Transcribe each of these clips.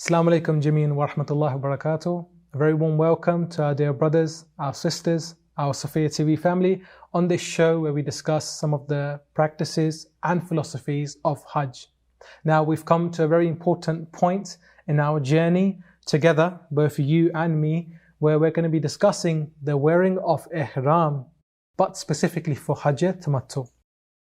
Assalamu alaikum Jameen wa rahmatullahi wa barakatuh. A very warm welcome to our dear brothers, our sisters, our Sophia TV family on this show where we discuss some of the practices and philosophies of Hajj. Now we've come to a very important point in our journey together, both you and me, where we're going to be discussing the wearing of Ihram, but specifically for Hajj Al-Tamatu.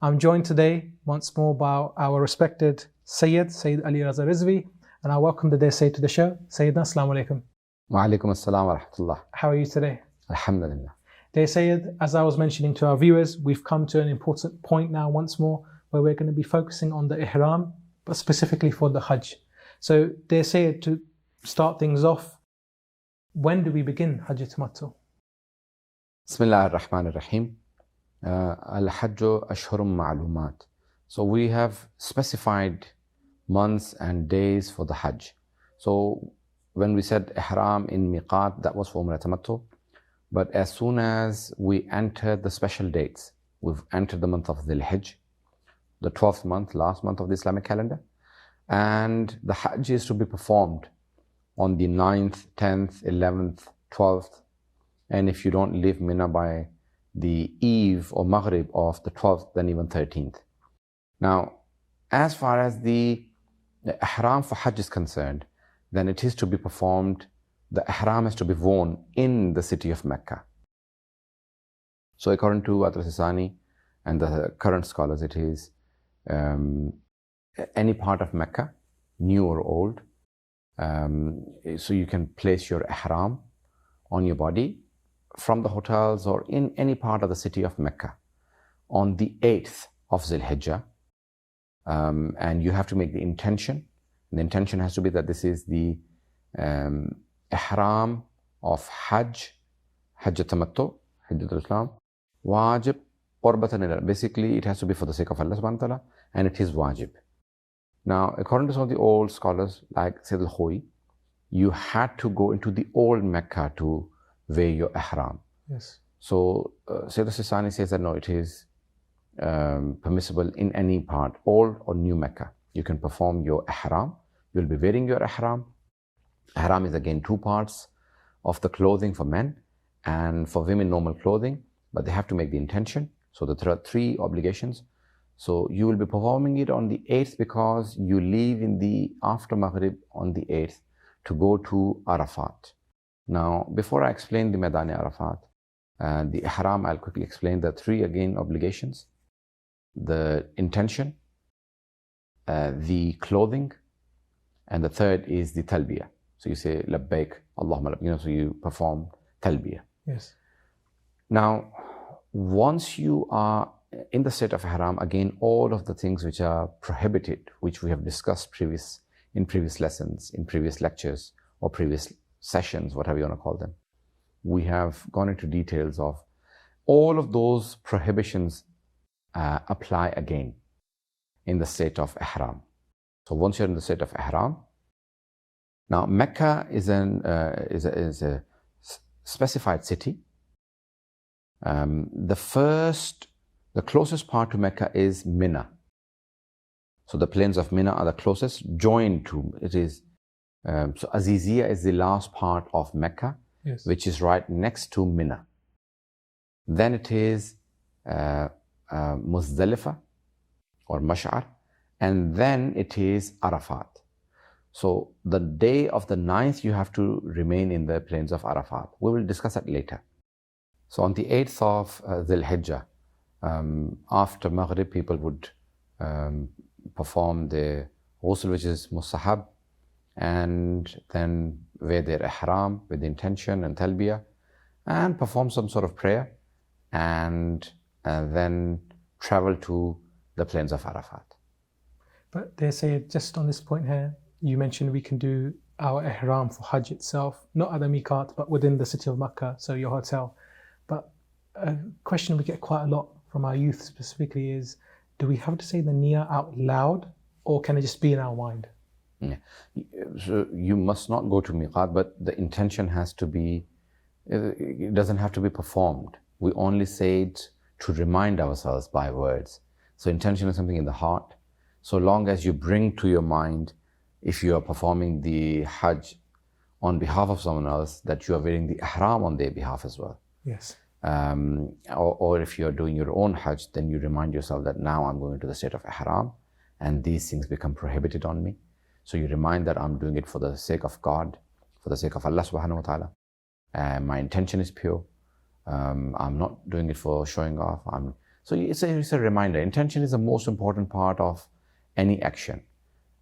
I'm joined today once more by our respected Sayyid Ali Raza Rizvi, and I welcome the dear Sayyid to the show. Sayyidina, Assalamu alaikum. Wa alaikum assalam wa rahmatullah. How are you today? Alhamdulillah. Dear Sayyid, as I was mentioning to our viewers, we've come to an important point now once more where we're going to be focusing on the Ihram, but specifically for the Hajj. So, dear Sayyid, to start things off, when do we begin Hajj Al-Tamatu? Bismillah ar-Rahman ar-Rahim. Al-Hajju ashhurum ma'lumat. So we have specified months and days for the Hajj. So when we said Ihram in Miqat, that was for Umrah Tamattu. But as soon as we enter the special dates, we've entered the month of Dhul Hijj, the 12th month, last month of the Islamic calendar. And the Hajj is to be performed on the 9th, 10th, 11th, 12th. And if you don't leave Mina by the eve or Maghrib of the 12th, then even 13th. Now, as far as the Ihram for Hajj is concerned, then it is to be performed, the Ihram has to be worn in the city of Mecca. So according to Raza Rizvi and the current scholars, it is any part of Mecca, new or old. So you can place your Ihram on your body from the hotels or in any part of the city of Mecca on the 8th of Dhul Hijjah. And you have to make the intention. The intention has to be that this is the Ihram of Hajj Al-Tamatu, Hajj al-Islam, Wajib, Qurbatan ila. Basically, it has to be for the sake of Allah subhanahu wa ta'ala, and it is Wajib. Now, according to some of the old scholars, like Sayyid al-Khoui, you had to go into the old Mecca to wear your Ihram. Yes. So, Sayyid al-Sistani says that no, it is permissible in any part, old or new Mecca. You can perform your Ihram. You'll be wearing your Ihram. Ihram is again two parts of the clothing for men and for women normal clothing, but they have to make the intention. So there are three obligations. So you will be performing it on the 8th because you leave in the after Maghrib on the 8th to go to Arafat. Now, before I explain the Maidan Arafat, the Ihram, I'll quickly explain the three again obligations. The intention, the clothing, and the third is the talbiyah. So you say labbaik, Allahumma labbaik, so you perform talbiyah. Yes. Now, once you are in the state of Ihram, again, all of the things which are prohibited, which we have discussed in previous lessons, in previous lectures, or previous sessions, whatever you want to call them, we have gone into details of all of those prohibitions apply again in the state of Ihram. So once you're in the state of Ihram, now Mecca is a specified city. The closest part to Mecca is Mina. So the plains of Mina are the closest, joined to it is. So Aziziyah is the last part of Mecca, Yes. which is right next to Mina. Then it is Muzdalifah or Mash'ar, and then it is Arafat. So the day of the 9th, you have to remain in the plains of Arafat. We will discuss that later. So on the 8th of Dhul Hijjah, after Maghrib, people would perform the ghusl, which is mustahab, and then wear their Ihram with the intention and talbiyah, and perform some sort of prayer, and then travel to the plains of Arafat. But they say, just on this point here, you mentioned we can do our Ihram for Hajj itself, not at the Miqat, but within the city of Mecca, so your hotel. But a question we get quite a lot from our youth specifically is, do we have to say the niyyah out loud, or can it just be in our mind? Yeah. So you must not go to Miqat, but the intention has to be, it doesn't have to be performed. We only say it to remind ourselves by words. So intention is something in the heart. So long as you bring to your mind if you are performing the Hajj on behalf of someone else, that you are wearing the Ihram on their behalf as well. Yes. Or if you're doing your own Hajj, then you remind yourself that now I'm going to the state of Ihram and these things become prohibited on me. So you remind that I'm doing it for the sake of God, for the sake of Allah subhanahu wa ta'ala. My intention is pure. I'm not doing it for showing off. So it's a reminder. Intention is the most important part of any action.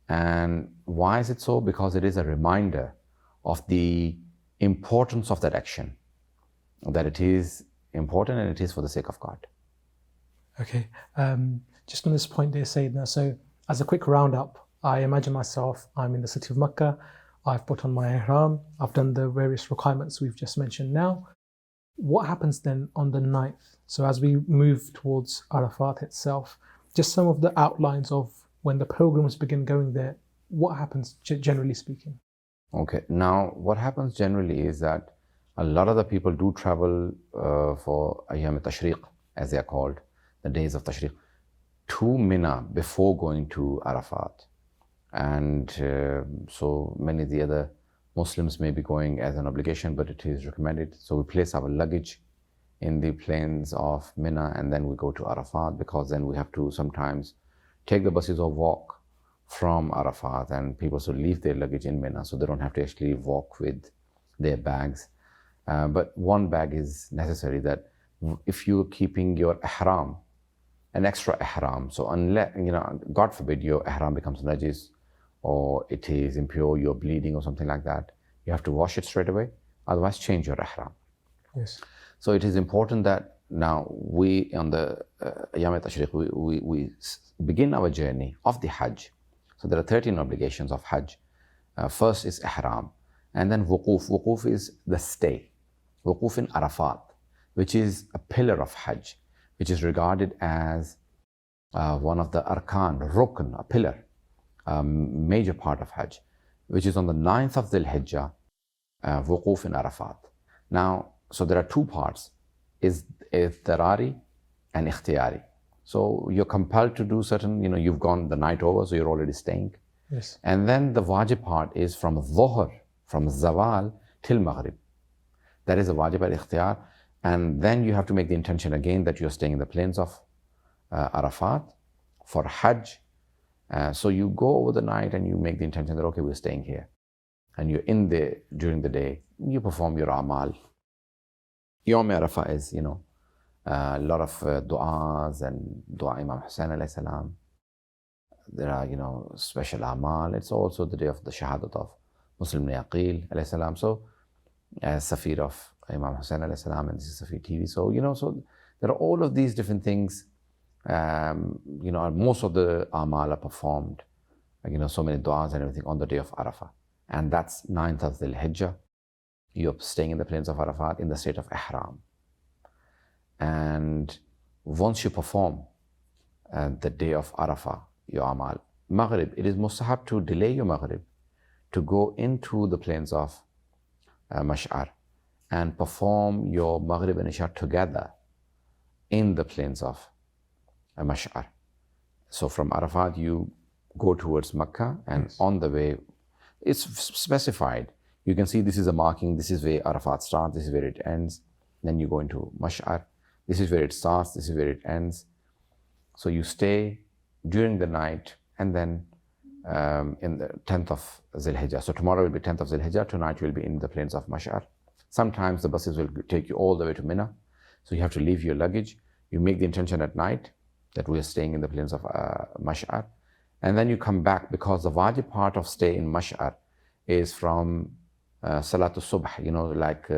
And why is it so? Because it is a reminder of the importance of that action, that it is important and it is for the sake of God. Okay, just on this point there, Sayyidina, so as a quick roundup, I imagine myself, I'm in the city of Mecca, I've put on my ihram, I've done the various requirements we've just mentioned now. What happens then on the 9th? So as we move towards Arafat itself, just some of the outlines of when the pilgrims begin going there, what happens generally speaking? Okay, now what happens generally is that a lot of the people do travel for Ayyam al-Tashriq, as they are called, the days of Tashriq, to Mina before going to Arafat. And so many of the other Muslims may be going as an obligation, but it is recommended. So we place our luggage in the plains of Mina and then we go to Arafat, because then we have to sometimes take the buses or walk from Arafat, and people should leave their luggage in Mina so they don't have to actually walk with their bags. But one bag is necessary, that if you're keeping your ihram, an extra ihram, so unless, God forbid your ihram becomes najis or it is impure, you're bleeding or something like that, you have to wash it straight away, otherwise change your ihram. Yes. So it is important that now we, on the Ayyam al-Tashriq, we begin our journey of the Hajj. So there are 13 obligations of Hajj. First is Ihram, and then Wuquf. Wuquf is the stay. Wuquf in Arafat, which is a pillar of Hajj, which is regarded as one of the arkan, rukn, a pillar, major part of Hajj, which is on the 9th of Dhul Hijjah, Wuquf in Arafat. Now, so there are two parts, is Idtirari and Ikhtiyari. So you're compelled to do certain, you've gone the night over, so you're already staying. Yes. And then the wajib part is from Dhuhr, from Zawal till Maghrib. That is a wajib al-ikhtiyar. And then you have to make the intention again that you're staying in the plains of Arafat for Hajj. So you go over the night and you make the intention that, okay, we're staying here. And you're in there during the day. You perform your amal. Yawm Arafah is, a lot of du'as and dua Imam Hussain alayhi salam. There are, special amal. It's also the day of the shahadat of Muslim Aqil alayhi salam. So, as Safir of Imam Hussain alayhi salam, and this is Safir TV. So, so there are all of these different things. Most of the amal are performed, so many du'as and everything on the day of Arafah. And that's 9th of Dhul Hijjah. You're staying in the plains of Arafat in the state of Ihram. And once you perform the day of Arafah, your amal, Maghrib, it is mustahab to delay your Maghrib, to go into the plains of Mash'ar and perform your Maghrib and Isha together in the plains of Mash'ar. So from Arafat, you go towards Makkah, and yes, on the way, it's specified. You can see this is a marking, this is where Arafat starts, this is where it ends. Then you go into Mash'ar. This is where it starts, this is where it ends. So you stay during the night, and then in the 10th of Dhul Hijjah. So tomorrow will be 10th of Dhul Hijjah, tonight you will be in the plains of Mash'ar. Sometimes the buses will take you all the way to Mina. So you have to leave your luggage. You make the intention at night that we are staying in the plains of Mash'ar. And then you come back, because the wajib part of stay in Mash'ar is from Salatul Subh, like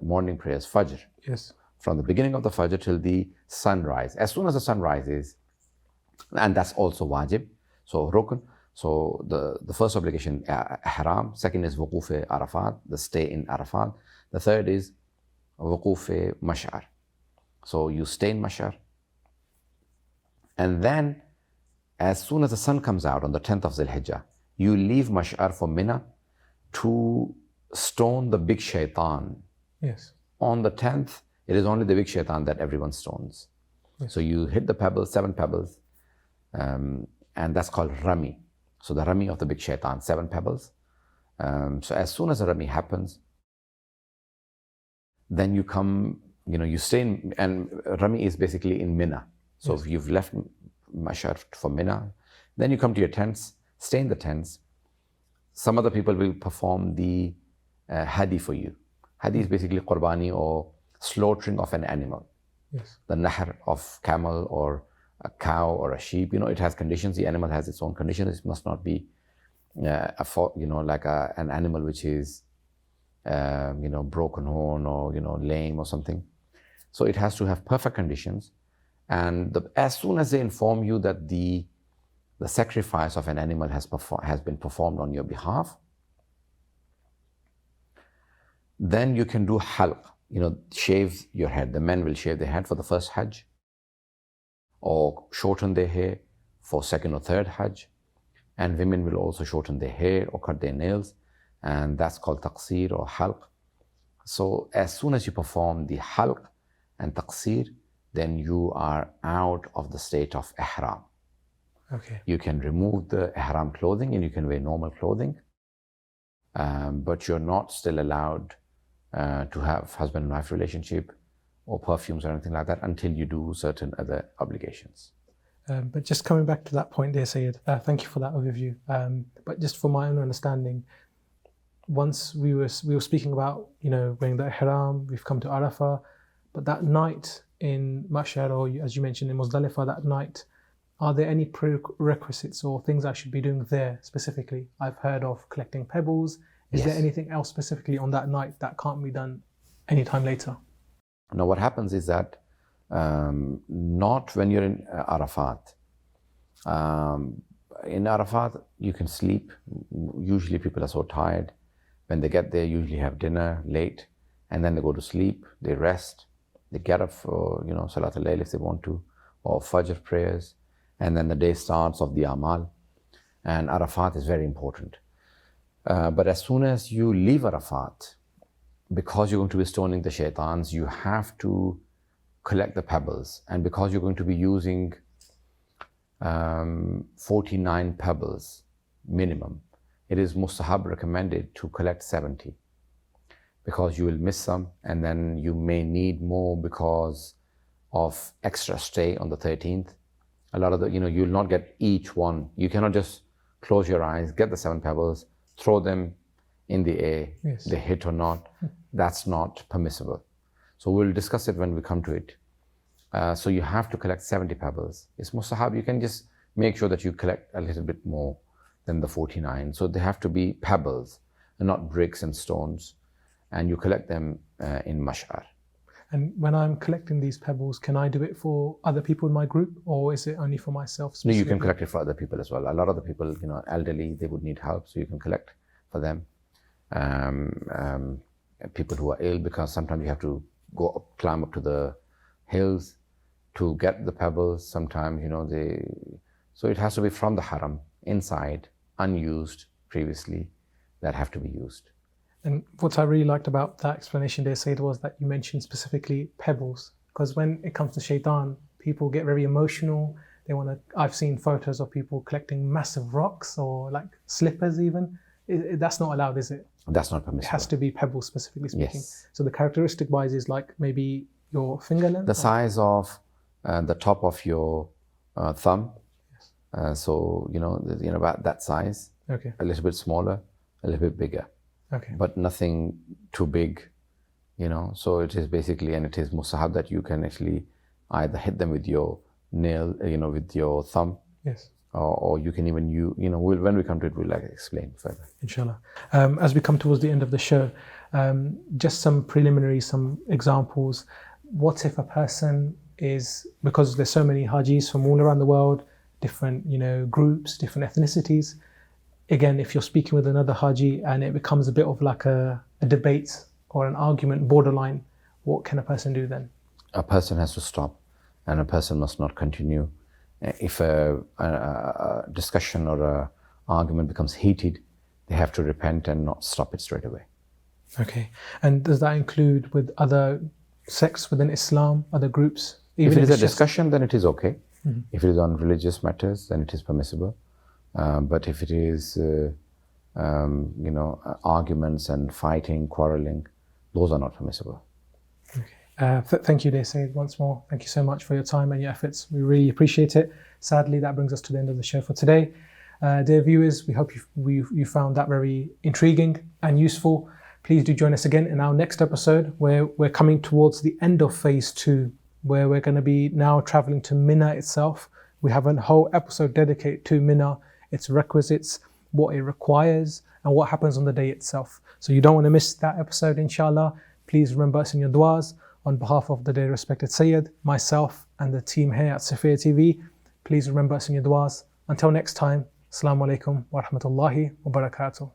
morning prayers, Fajr. Yes. From the beginning of the Fajr till the sunrise. As soon as the sun rises, and that's also wajib, so rukn. So the first obligation, ihram. Second is wuquf Arafat, the stay in Arafat. The third is wuquf Mash'ar. So you stay in Mash'ar. And then, as soon as the sun comes out on the 10th of Dhul Hijjah, you leave Mash'ar for Mina to stone the big shaitan. Yes. On the 10th, it is only the big shaitan that everyone stones. Yes. So you hit the pebbles, 7 pebbles, and that's called Rami. So the rami of the big shaitan, 7 pebbles. So as soon as the rami happens, then you come, you stay in, and rami is basically in Mina. So if you've left Mash'ar for Mina, then you come to your tents, stay in the tents. Some other people will perform the hadi for you. Hadi is basically qurbani, or slaughtering of an animal. Yes. The nahr of camel or a cow or a sheep, it has conditions. The animal has its own conditions. It must not be like an animal which is broken horn or lame or something. So it has to have perfect conditions. And as soon as they inform you that the sacrifice of an animal has been performed on your behalf, then you can do halq, shave your head. The men will shave their head for the first Hajj, or shorten their hair for second or third Hajj. And women will also shorten their hair or cut their nails, and that's called taqsir or halq. So as soon as you perform the halq and taqsir, then you are out of the state of ihram. Okay. You can remove the ihram clothing and you can wear normal clothing, but you're not still allowed to have husband and wife relationship or perfumes or anything like that until you do certain other obligations. But just coming back to that point there, Syed, thank you for that overview. But just for my own understanding, once we were speaking about, wearing the ihram, we've come to Arafah, but that night in Mash'ar, or as you mentioned in Muzdalifah, that night, are there any prerequisites or things I should be doing there specifically? I've heard of collecting pebbles. Is there anything else specifically on that night that can't be done anytime later? Now, what happens is that not when you're in Arafat. In Arafat, you can sleep. Usually people are so tired. When they get there, usually have dinner late, and then they go to sleep, they rest, they get up for, Salat al-Layl if they want to, or Fajr prayers, and then the day starts of the Amal. And Arafat is very important. But as soon as you leave Arafat, because you're going to be stoning the shaitans, you have to collect the pebbles. And because you're going to be using 49 pebbles minimum, it is mustahab recommended to collect 70, because you will miss some and then you may need more because of extra stay on the 13th. A lot of you'll not get each one. You cannot just close your eyes, get the 7 pebbles, throw them in the air, they hit or not. That's not permissible. So we'll discuss it when we come to it. So you have to collect 70 pebbles. It's mustahab. You can just make sure that you collect a little bit more than the 49. So they have to be pebbles and not bricks and stones. And you collect them in Mash'ar. And when I'm collecting these pebbles, can I do it for other people in my group, or is it only for myself? No, you can collect it for other people as well. A lot of the people, elderly, they would need help, so you can collect for them. People who are ill, because sometimes you have to climb up to the hills to get the pebbles. Sometimes, so it has to be from the haram, inside, unused previously, that have to be used. And what I really liked about that explanation there, Sayyid, was that you mentioned specifically pebbles. Because when it comes to shaitan, people get very emotional. I've seen photos of people collecting massive rocks or like slippers even. That's not allowed, is it? That's not permissible. It has to be pebbles, specifically speaking. Yes. So the characteristic wise is like maybe your finger length? The size of the top of your thumb. Yes. So, about that size. Okay. A little bit smaller, a little bit bigger. Okay. But nothing too big, So it is basically, and it is mustahab that you can actually either hit them with your nail, with your thumb. Yes. Or you can even, when we come to it, we'll explain further. Inshallah. As we come towards the end of the show, just some preliminary, some examples. What if a person is, because there's so many Hajis from all around the world, different, groups, different ethnicities. Again, if you're speaking with another Haji and it becomes a bit of like a debate or an argument borderline, what can a person do then? A person has to stop, and a person must not continue. If a discussion or an argument becomes heated, they have to repent and not stop it straight away. Okay. And does that include with other sects within Islam, other groups? If it is a discussion, then it is okay. Mm-hmm. If it is on religious matters, then it is permissible. But if it is, arguments and fighting, quarreling, those are not permissible. Thank you, dear Sayyid, once more. Thank you so much for your time and your efforts. We really appreciate it. Sadly, that brings us to the end of the show for today. Dear viewers, we hope you found that very intriguing and useful. Please do join us again in our next episode, where we're coming towards the end of phase 2, where we're going to be now traveling to Mina itself. We have a whole episode dedicated to Mina, its requisites, what it requires, and what happens on the day itself. So you don't want to miss that episode, inshallah. Please remember us in your du'as. On behalf of the dear respected Sayyid, myself, and the team here at Sophia TV, please remember us in your du'as. Until next time, Assalamu alaikum wa rahmatullahi wa barakatuh.